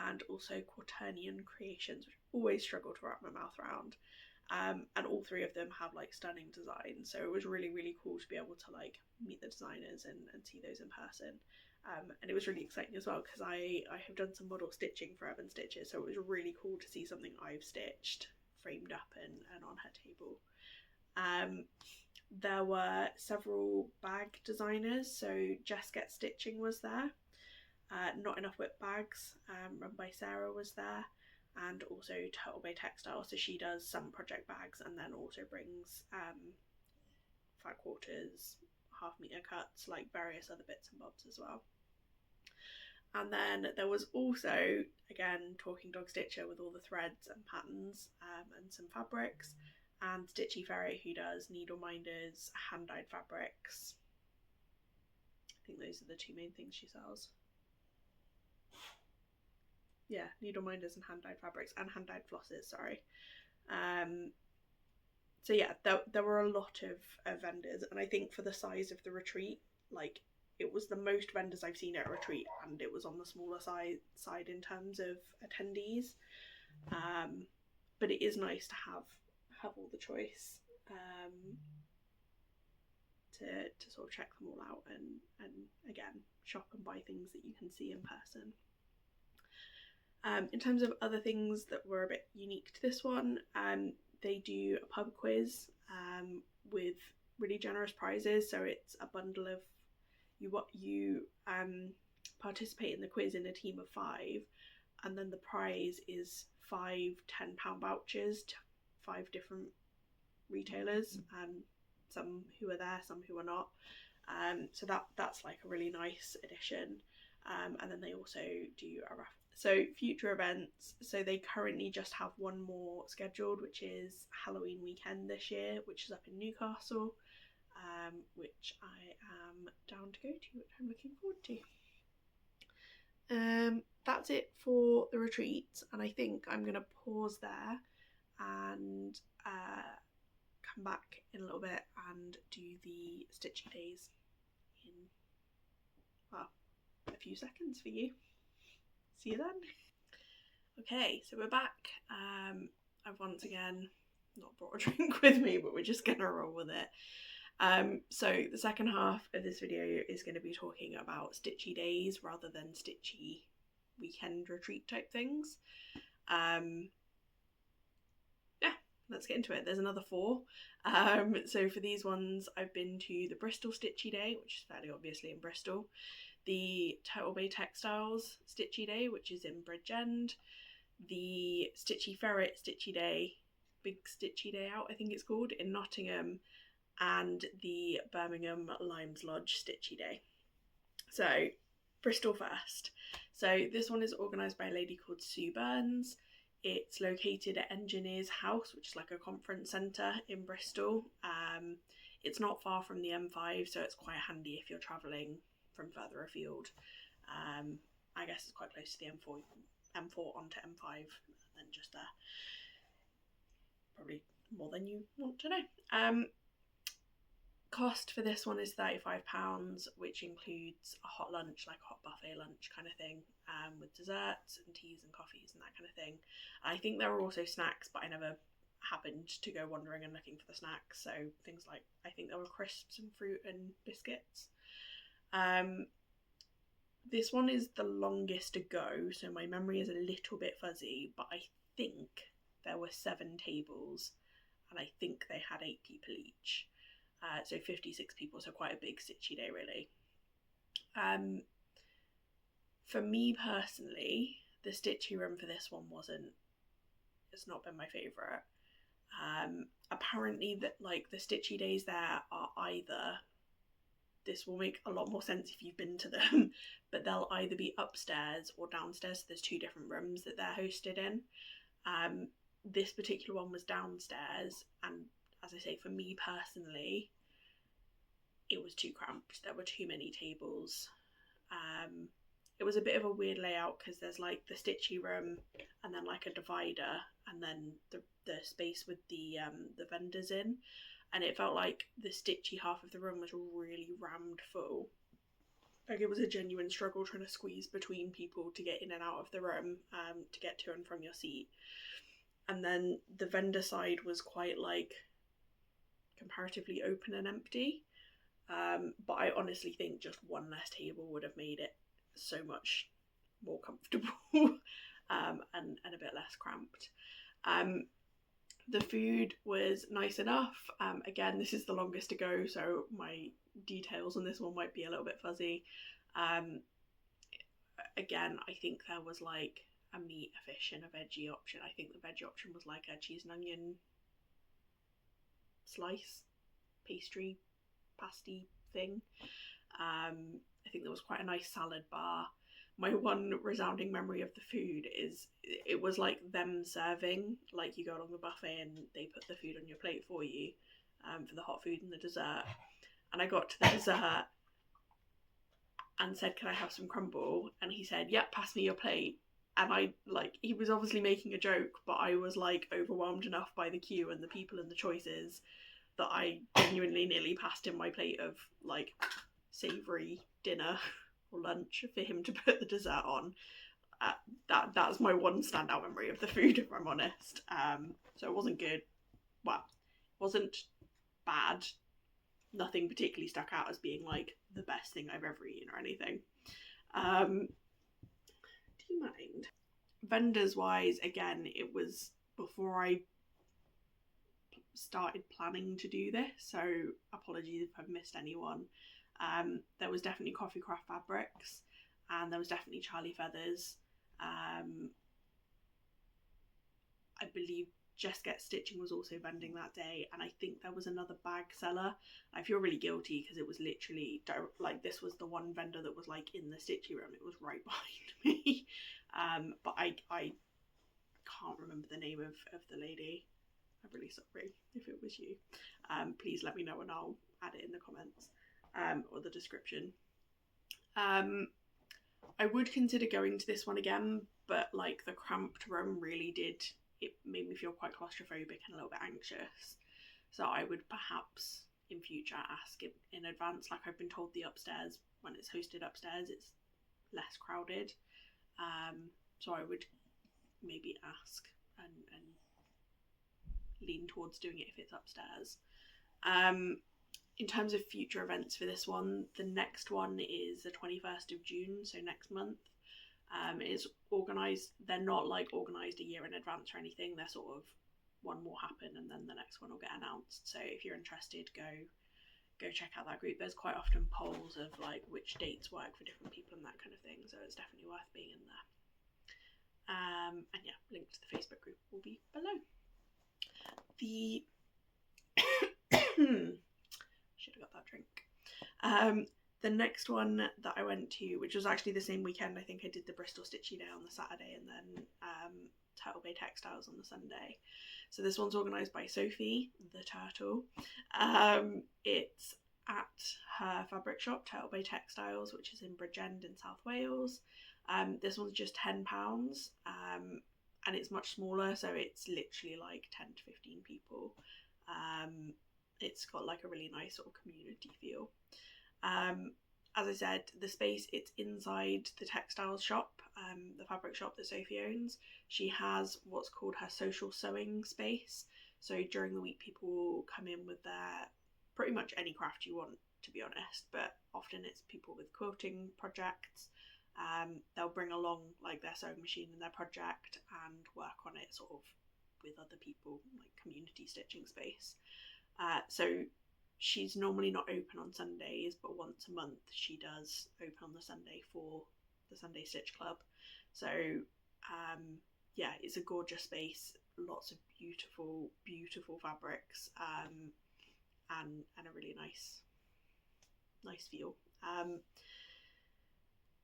A: and also Quaternion Creations, which I always struggle to wrap my mouth around. And all 3 of them have like stunning designs, so it was really, really cool to be able to like meet the designers and see those in person. And it was really exciting as well, because I have done some model stitching for Urban Stitches, so it was really cool to see something I've stitched framed up and on her table. There were several bag designers, so Jess Get Stitching was there. Not Enough Whip Bags, run by Sarah, was there. And also Turtle Bay Textiles, so she does some project bags and then also brings 5/4, half-metre cuts, like various other bits and bobs as well. And then there was also, again, Talking Dog Stitcher with all the threads and patterns and some fabrics, and Stitchy Ferret, who does needle minders, hand-dyed fabrics. I think those are the 2 main things she sells. Yeah, needle minders and hand-dyed fabrics, and hand-dyed flosses, sorry. So yeah, there were a lot of vendors, and I think for the size of the retreat, like, it was the most vendors I've seen at a retreat, and it was on the smaller side in terms of attendees. But it is nice to have all the choice, to sort of check them all out and again shop and buy things that you can see in person. In terms of other things that were a bit unique to this one, they do a pub quiz with really generous prizes. So it's a bundle of you participate in the quiz in a team of 5, and then the prize is 5 £10 vouchers to 5 different retailers, some who are there, some who are not. So that's like a really nice addition. And then they also do a raffle. So future events, so they currently just have one more scheduled, which is Halloween weekend this year, which is up in Newcastle, which I am down to go to, which I'm looking forward to. That's it for the retreat, and I think I'm going to pause there and come back in a little bit and do the Stitchy days in, well, a few seconds for you. See you then. Okay, so we're back. I've once again not brought a drink with me, but we're just gonna roll with it. So the second half of this video is going to be talking about Stitchy days rather than Stitchy weekend retreat type things. Yeah, let's get into it. There's another 4. So for these ones, I've been to the Bristol Stitchy Day, which is fairly obviously in Bristol, the Turtle Bay Textiles Stitchy Day, which is in Bridgend, the Stitchy Ferret Stitchy Day, Big Stitchy Day Out I think it's called, in Nottingham, and the Birmingham Limes Lodge Stitchy Day. So Bristol first. So this one is organised by a lady called Sue Burns. It's located at Engineers House, which is like a conference centre in Bristol. It's not far from the M5, so it's quite handy if you're travelling from further afield. I guess it's quite close to the M4 onto M5, and then just there. Probably more than you want to know. Cost for this one is £35, which includes a hot lunch, like a hot buffet lunch kind of thing, with desserts and teas and coffees and that kind of thing. I think there were also snacks, but I never happened to go wandering and looking for the snacks, so things like, I think there were crisps and fruit and biscuits. This one is the longest to go, so my memory is a little bit fuzzy, but I think there were 7 tables, and I think they had 8 people each. So 56 people, so quite a big Stitchy Day really. For me personally, the Stitchy room for this one it's not been my favourite. Apparently that like the Stitchy Days there are either, this will make a lot more sense if you've been to them, but they'll either be upstairs or downstairs, so there's 2 different rooms that they're hosted in. This particular one was downstairs, and as I say, for me personally, it was too cramped. There were too many tables. It was a bit of a weird layout because there's like the Stitchy room and then like a divider and then the space with the vendors in, and it felt like the Stitchy half of the room was really rammed full. Like it was a genuine struggle trying to squeeze between people to get in and out of the room, to get to and from your seat. And then the vendor side was quite like comparatively open and empty, but I honestly think just one less table would have made it so much more comfortable and a bit less cramped. The food was nice enough. Again, this is the longest to go, so my details on this one might be a little bit fuzzy. Again, I think there was like a meat, a fish and a veggie option. I think the veggie option was like a cheese and onion slice, pastry, pasty thing. I think there was quite a nice salad bar. My one resounding memory of the food is it was like them serving, like you go along the buffet and they put the food on your plate for you, for the hot food and the dessert. And I got to the dessert and said, "Can I have some crumble?" And he said, "Yep, pass me your plate." And I, like, he was obviously making a joke, but I was like overwhelmed enough by the queue and the people and the choices that I genuinely nearly passed him my plate of like savoury dinner or lunch for him to put the dessert on. That's my one standout memory of the food, if I'm honest. So it wasn't good. Well, it wasn't bad. Nothing particularly stuck out as being like the best thing I've ever eaten or anything. Do you mind? Vendors wise, again, it was before I started planning to do this, so apologies if I've missed anyone. There was definitely Coffee Craft Fabrics, and there was definitely Charlie Feathers. I believe Just Get Stitching was also vending that day, and I think there was another bag seller. I feel really guilty because it was literally like, this was the one vendor that was like in the Stitchy room. It was right behind me. But I can't remember the name of the lady. I'm really sorry if it was you. Please let me know and I'll add it in the comments, or the description. I would consider going to this one again, but like the cramped room really did, it made me feel quite claustrophobic and a little bit anxious. So I would perhaps in future ask in advance. Like, I've been told the upstairs, when it's hosted upstairs, it's less crowded. So I would maybe ask and lean towards doing it if it's upstairs. In terms of future events for this one, the next one is the 21st of June, so next month. It's organised, they're not like organised a year in advance or anything, they're sort of one will happen and then the next one will get announced. So if you're interested, go check out that group. There's quite often polls of like which dates work for different people and that kind of thing, so it's definitely worth being in there. And yeah, link to the Facebook group will be below. The should have got that drink. The next one that I went to, which was actually the same weekend, I think I did the Bristol Stitchy Day on the Saturday and then Turtle Bay Textiles on the Sunday. So this one's organised by Sophie, the turtle. It's at her fabric shop, Turtle Bay Textiles, which is in Bridgend in South Wales. This one's just £10, and it's much smaller, so it's literally like 10 to 15 people. It's got like a really nice sort of community feel. As I said, the space, it's inside the textiles shop, the fabric shop that Sophie owns. She has what's called her social sewing space. So during the week, people will come in with their pretty much any craft you want, to be honest, but often it's people with quilting projects. They'll bring along like their sewing machine and their project and work on it sort of with other people, like community stitching space. So she's normally not open on Sundays, but once a month she does open on the Sunday for the Sunday Stitch Club. So yeah, it's a gorgeous space, lots of beautiful fabrics, and a really nice feel.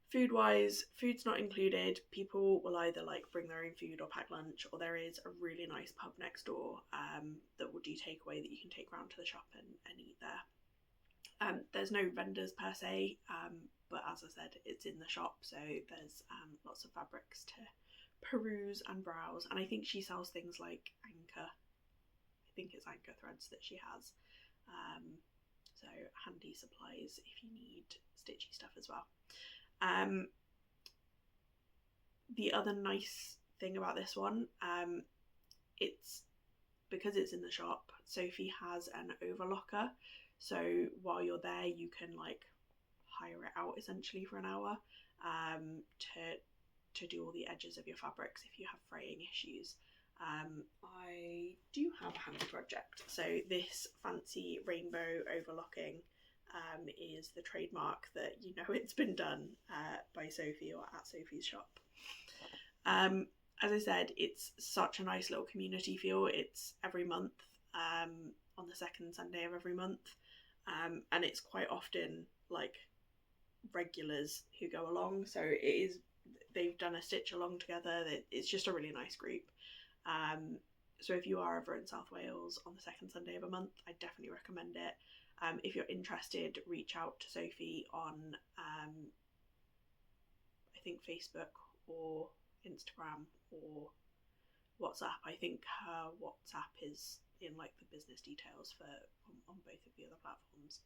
A: Food wise, food's not included. People will either like bring their own food or pack lunch, or there is a really nice pub next door that will do takeaway that you can take round to the shop and eat there. There's no vendors per se, but as I said, it's in the shop, so there's lots of fabrics to peruse and browse. And I think she sells things like anchor. I think it's anchor threads that she has. So handy supplies if you need stitchy stuff as well. The other nice thing about this one, it's because it's in the shop, Sophie has an overlocker, so while you're there you can like hire it out essentially for an hour to do all the edges of your fabrics if you have fraying issues. I do have a handy project, so this fancy rainbow overlocking is the trademark that you know it's been done by Sophie or at Sophie's shop. As I said, it's such a nice little community feel. It's every month, on the second Sunday of every month, and it's quite often like regulars who go along, so they've done a stitch along together. It's just a really nice group. So if you are ever in South Wales on the second Sunday of a month, I definitely recommend it. If you're interested, reach out to Sophie on I think Facebook or Instagram or WhatsApp. I think her WhatsApp is in like the business details on both of the other platforms.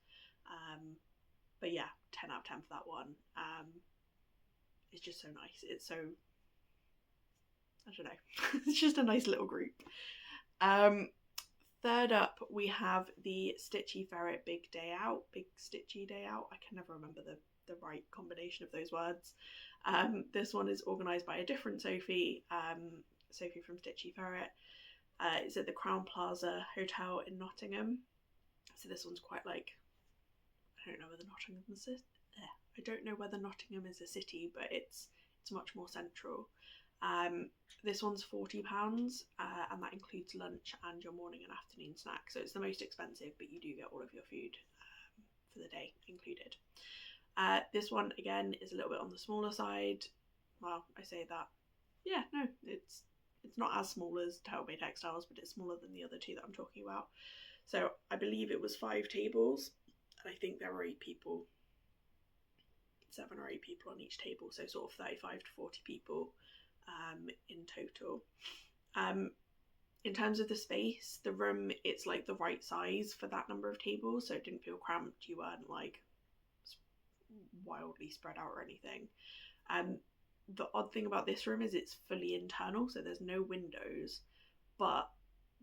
A: But yeah, 10 out of 10 for that one. It's just so nice. It's so, I don't know, it's just a nice little group. Third up, we have the Stitchy Ferret Big Stitchy Day Out. I can never remember the right combination of those words. This one is organised by a different Sophie, Sophie from Stitchy Ferret. It's at the Crown Plaza Hotel in Nottingham. So this one's quite like, I don't know whether Nottingham is a city, but it's much more central. This one's £40, and that includes lunch and your morning and afternoon snack. So it's the most expensive, but you do get all of your food for the day included. This one again is a little bit on the smaller side. Well, I say that. Yeah, no, it's not as small as Turtle Bay Textiles, but it's smaller than the other two that I'm talking about. So I believe it was 5 tables, and I think there were 8 people. 7 or 8 people on each table, so sort of 35 to 40 people in total. In terms of the space, the room, it's like the right size for that number of tables, so it didn't feel cramped. You weren't like wildly spread out or anything. The odd thing about this room is it's fully internal, so there's no windows, but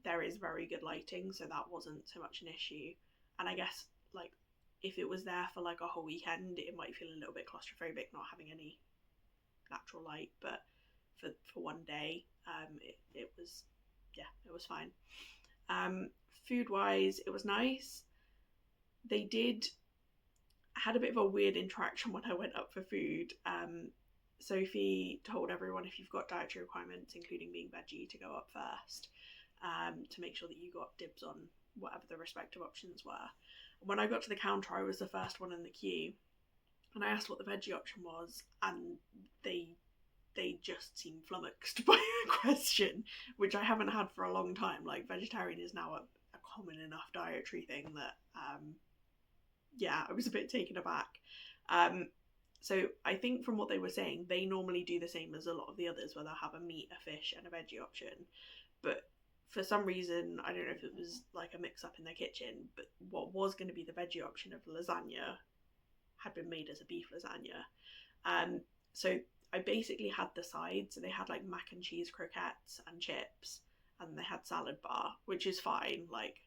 A: there is very good lighting, so that wasn't so much an issue. And I guess like if it was there for like a whole weekend, it might feel a little bit claustrophobic not having any natural light, but for one day, it was fine. Food wise, it was nice. They had a bit of a weird interaction when I went up for food. Sophie told everyone if you've got dietary requirements, including being veggie, to go up first, to make sure that you got dibs on whatever the respective options were. When I got to the counter, I was the first one in the queue, and I asked what the veggie option was, and they just seemed flummoxed by the question, which I haven't had for a long time. Like, vegetarian is now a common enough dietary thing that I was a bit taken aback. So I think from what they were saying, they normally do the same as a lot of the others, where they'll have a meat, a fish, and a veggie option. But for some reason, I don't know if it was like a mix up in their kitchen, but what was going to be the veggie option of lasagna had been made as a beef lasagna. So I basically had the sides. So they had like mac and cheese croquettes and chips, and they had salad bar, which is fine. Like,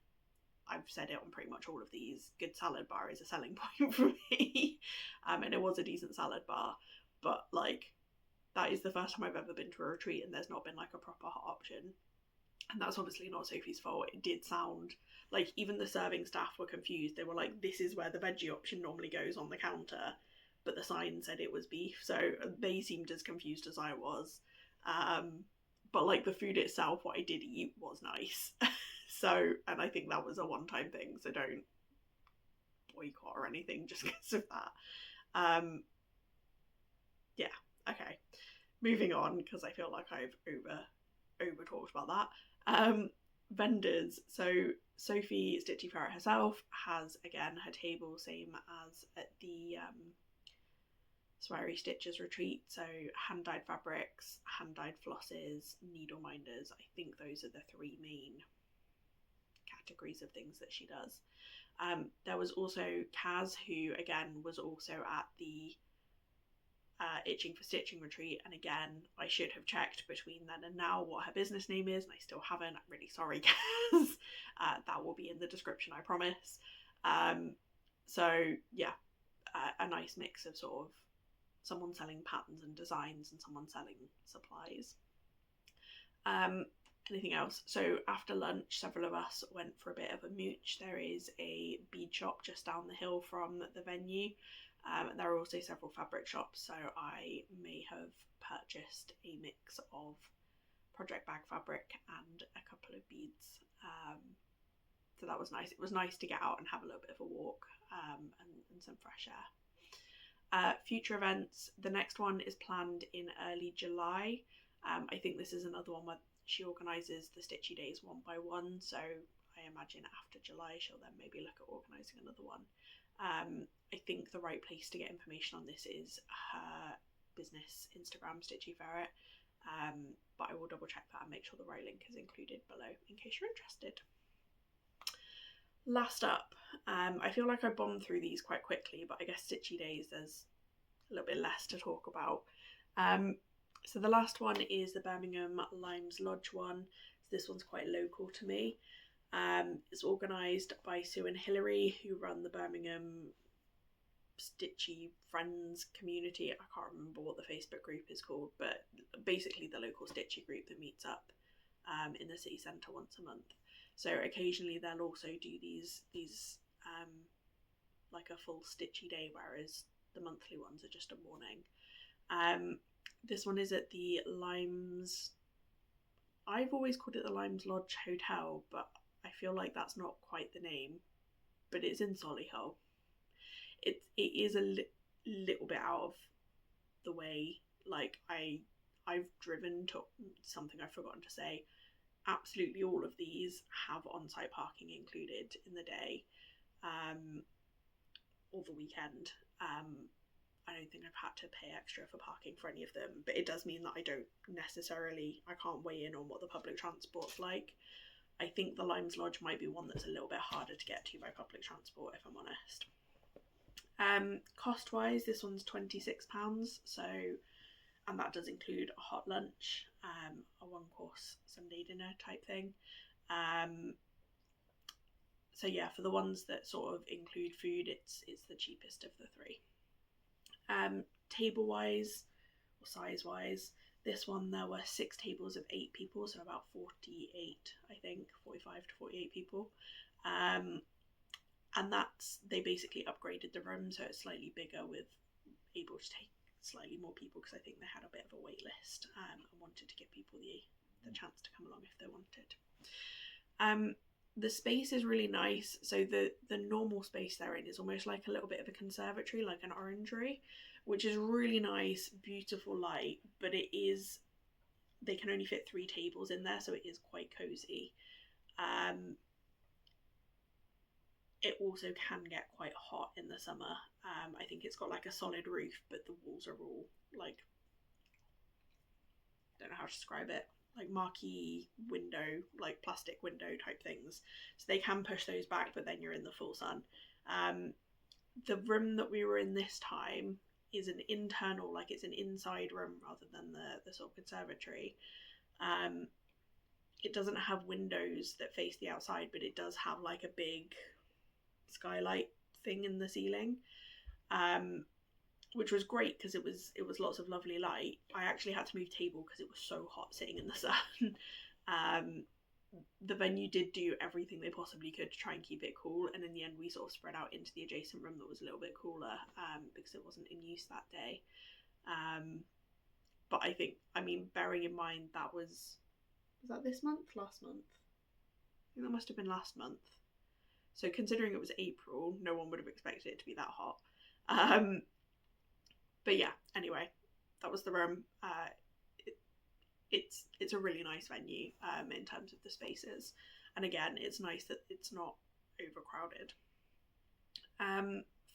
A: I've said it on pretty much all of these, good salad bar is a selling point for me. And it was a decent salad bar, but like, that is the first time I've ever been to a retreat and there's not been like a proper hot option. And that's obviously not Sophie's fault. It did sound like even the serving staff were confused. They were like, this is where the veggie option normally goes on the counter, but the sign said it was beef. So they seemed as confused as I was. But like, the food itself, what I did eat was nice. So, and I think that was a one-time thing, so don't boycott or anything just because of that. Okay. Moving on, because I feel like I've over talked about that. Vendors. So Sophie Stitchy Ferret herself has, again, her table, same as at the Sweary Stitchers retreat. So hand-dyed fabrics, hand-dyed flosses, needle minders. I think those are the three main categories of things that she does. There was also Kaz, who again was also at the Itching for Stitching retreat, and again, I should have checked between then and now what her business name is, and I still haven't. I'm really sorry, Kaz. That will be in the description, I promise. So yeah, a nice mix of sort of someone selling patterns and designs and someone selling supplies. Anything else? So after lunch, several of us went for a bit of a mooch. There is a bead shop just down the hill from the venue. And there are also several fabric shops, so I may have purchased a mix of project bag fabric and a couple of beads. So that was nice. It was nice to get out and have a little bit of a walk and some fresh air. Future events. The next one is planned in early July. I think this is another one where she organises the Stitchy Days one by one, so I imagine after July she'll then maybe look at organising another one. I think the right place to get information on this is her business Instagram, Stitchy Ferret, but I will double check that and make sure the right link is included below in case you're interested. Last up, I feel like I bombed through these quite quickly, but I guess Stitchy Days there's a little bit less to talk about. So the last one is the Birmingham Limes Lodge one. So this one's quite local to me. It's organised by Sue and Hilary, who run the Birmingham Stitchy Friends community. I can't remember what the Facebook group is called, but basically the local Stitchy group that meets up in the city centre once a month. So occasionally they'll also do these like a full Stitchy day, whereas the monthly ones are just a morning. This one is at the Limes. I've always called it the Limes Lodge Hotel, but I feel like that's not quite the name. But it's in Solihull. It is a little bit out of the way. Like, I've driven to something I've forgotten to say. Absolutely all of these have on-site parking included in the day, or the weekend. I don't think I've had to pay extra for parking for any of them, but it does mean that I can't weigh in on what the public transport's like. I think the Limes Lodge might be one that's a little bit harder to get to by public transport, if I'm honest. Cost wise, this one's £26, so, and that does include a hot lunch, a one course Sunday dinner type thing. So yeah, for the ones that sort of include food, it's the cheapest of the three. Table wise, size wise. This one there were 6 tables of 8 people, so about 48, I think, 45 to 48 people. And they basically upgraded the room so it's slightly bigger, with able to take slightly more people, because I think they had a bit of a wait list, and wanted to give people the chance to come along if they wanted. The space is really nice. So the normal space they're in is almost like a little bit of a conservatory, like an orangery, which is really nice, beautiful light, but they can only fit 3 tables in there, so it is quite cozy. It also can get quite hot in the summer. I think it's got like a solid roof, but the walls are all like, I don't know how to describe it, like marquee window, like plastic window type things. So they can push those back, but then you're in the full sun. The room that we were in this time is an internal, like it's an inside room rather than the sort of conservatory. It doesn't have windows that face the outside, but it does have like a big skylight thing in the ceiling, which was great because it was lots of lovely light. I actually had to move table because it was so hot sitting in the sun. The venue did do everything they possibly could to try and keep it cool, and in the end we sort of spread out into the adjacent room that was a little bit cooler, because it wasn't in use that day. But I think, bearing in mind was that this month? Last month? I think that must have been last month. So considering it was April, no one would have expected it to be that hot. But yeah, anyway, that was the room. It's a really nice venue in terms of the spaces. And again, it's nice that it's not overcrowded.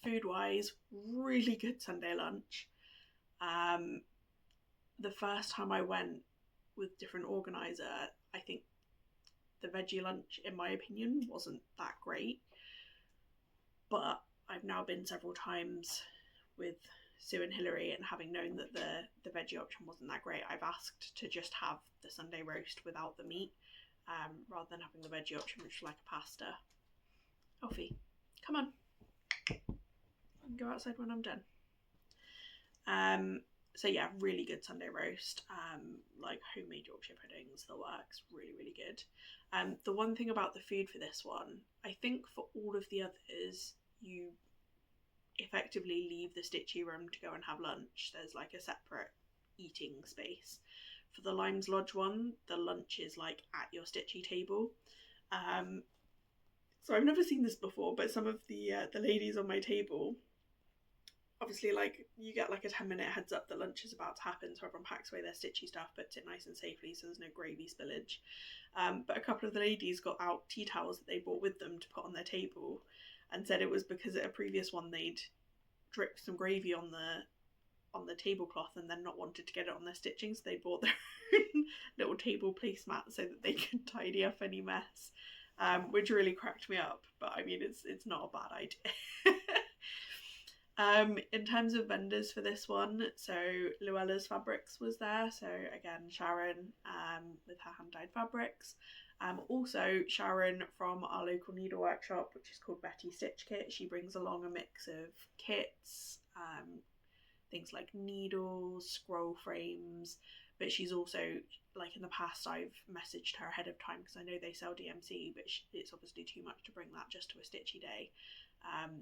A: Food-wise, really good Sunday lunch. The first time I went with different organiser, I think the veggie lunch, in my opinion, wasn't that great. But I've now been several times with Sue and Hilary, and having known that the veggie option wasn't that great, I've asked to just have the Sunday roast without the meat, rather than having the veggie option, which is like a pasta. Alfie, come on. Go outside when I'm done. So yeah, really good Sunday roast, like homemade Yorkshire puddings, the works, really, really good. The one thing about the food for this one, I think for all of the others, you effectively leave the Stitchy room to go and have lunch. There's like a separate eating space. For the Limes Lodge one, the lunch is like at your Stitchy table. So I've never seen this before, but some of the ladies on my table, obviously, like, you get like a 10-minute heads up that lunch is about to happen, so everyone packs away their Stitchy stuff, puts it nice and safely so there's no gravy spillage. But a couple of the ladies got out tea towels that they brought with them to put on their table, and said it was because at a previous one they'd dripped some gravy on the tablecloth and then not wanted to get it on their stitching, so they bought their own little table placemat so that they could tidy up any mess, which really cracked me up. But I mean, it's not a bad idea. In terms of vendors for this one, so Luella's Fabrics was there, so again Sharon with her hand-dyed fabrics. Also Sharon from our local needle workshop, which is called Betty Stitch Kit. She brings along a mix of kits, things like needles, scroll frames, but she's also, like in the past I've messaged her ahead of time because I know they sell DMC, but it's obviously too much to bring that just to a Stitchy day.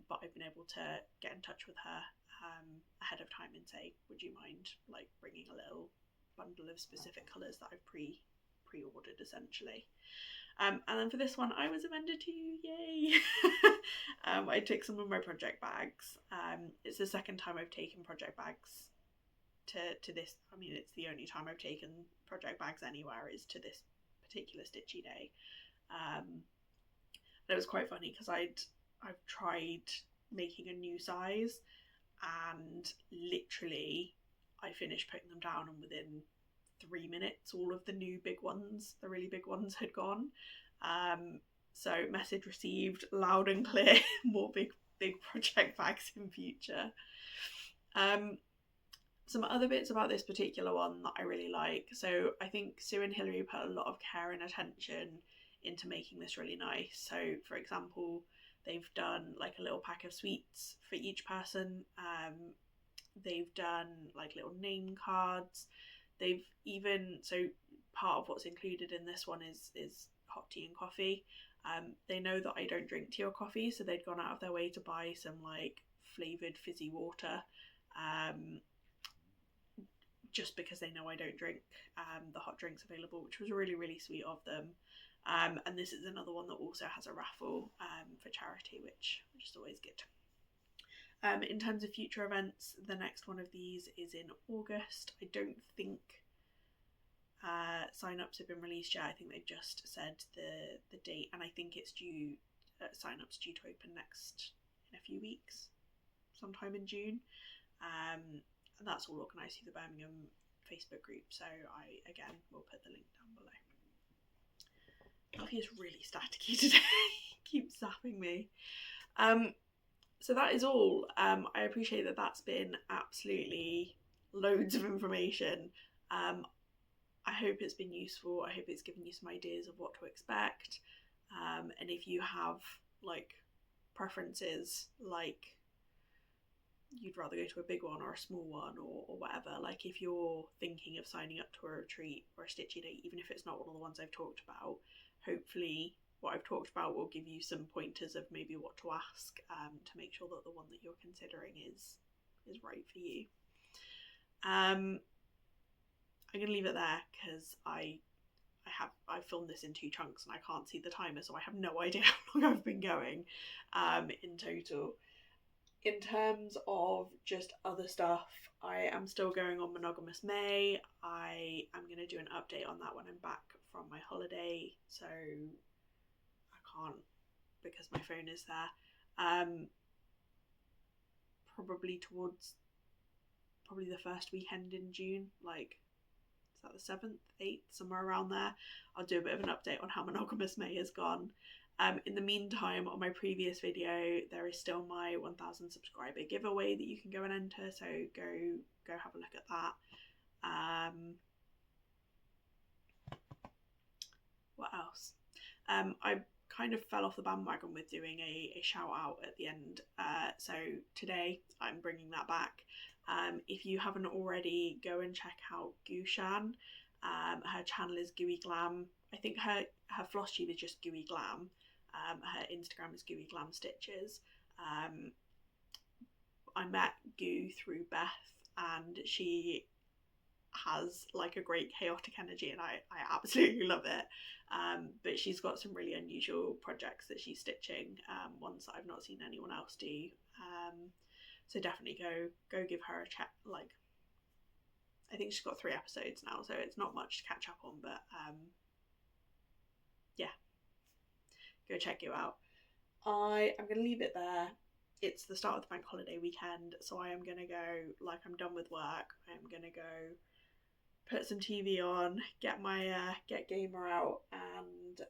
A: But I've been able to get in touch with her ahead of time and say, would you mind like bringing a little bundle of specific colours that I've pre-ordered essentially. And then for this one I was a vendor too, yay! I took some of my project bags. It's the second time I've taken project bags to this. I mean, it's the only time I've taken project bags anywhere is to this particular Stitchy day. And it was quite funny because I've tried making a new size, and literally I finished putting them down, and within 3 minutes all of the new big ones, the really big ones, had gone. So message received loud and clear, more big project bags in future. Some other bits about this particular one that I really like. So I think Sue and Hilary put a lot of care and attention into making this really nice. So for example, they've done like a little pack of sweets for each person. They've done like little name cards. They've even, so part of what's included in this one is hot tea and coffee. They know that I don't drink tea or coffee, so they'd gone out of their way to buy some like flavoured fizzy water, just because they know I don't drink the hot drinks available, which was really, really sweet of them. And this is another one that also has a raffle for charity, which is always good. In terms of future events, the next one of these is in August. I don't think sign-ups have been released yet. I think they've just said the date, and I think it's due, sign-ups due to open next in a few weeks, sometime in June. And that's all organised through the Birmingham Facebook group, so I again will put the link down below. Alfie is really staticky today. Keeps zapping me. So that is all. I appreciate that that's been absolutely loads of information. I hope it's been useful. I hope it's given you some ideas of what to expect. And if you have like preferences, like you'd rather go to a big one or a small one or whatever, like if you're thinking of signing up to a retreat or a stitchy day, even if it's not one of the ones I've talked about, hopefully what I've talked about will give you some pointers of maybe what to ask to make sure that the one that you're considering is right for you. I'm going to leave it there because I filmed this in 2 chunks and I can't see the timer, so I have no idea how long I've been going in total. In terms of just other stuff, I am still going on Monogamous May. I am going to do an update on that when I'm back from my holiday, so I can't because my phone is there. Probably the first weekend in June, like is that the 7th, 8th, somewhere around there. I'll do a bit of an update on how Monogamous May has gone. In the meantime, on my previous video, there is still my 1,000 subscriber giveaway that you can go and enter, so go have a look at that. What else? I kind of fell off the bandwagon with doing a shout out at the end, so today I'm bringing that back. If you haven't already, go and check out Gushan. Her channel is Gooey Glam. I think her Flosstube is just Gooey Glam. Her Instagram is Gooey Glam Stitchers. I met Goo through Beth, and she has like a great chaotic energy, and I absolutely love it. But she's got some really unusual projects that she's stitching, ones that I've not seen anyone else do. So definitely go give her a check. Like, I think she's got 3 episodes now, so it's not much to catch up on, but yeah, go check you out. I am going to leave it there. It's the start of the bank holiday weekend, so I am going to go, like I'm done with work, I'm going to go put some TV on, get my Get Gamer out, and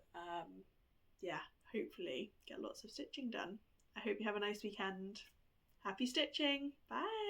A: yeah, hopefully get lots of stitching done. I hope you have a nice weekend. Happy stitching. Bye.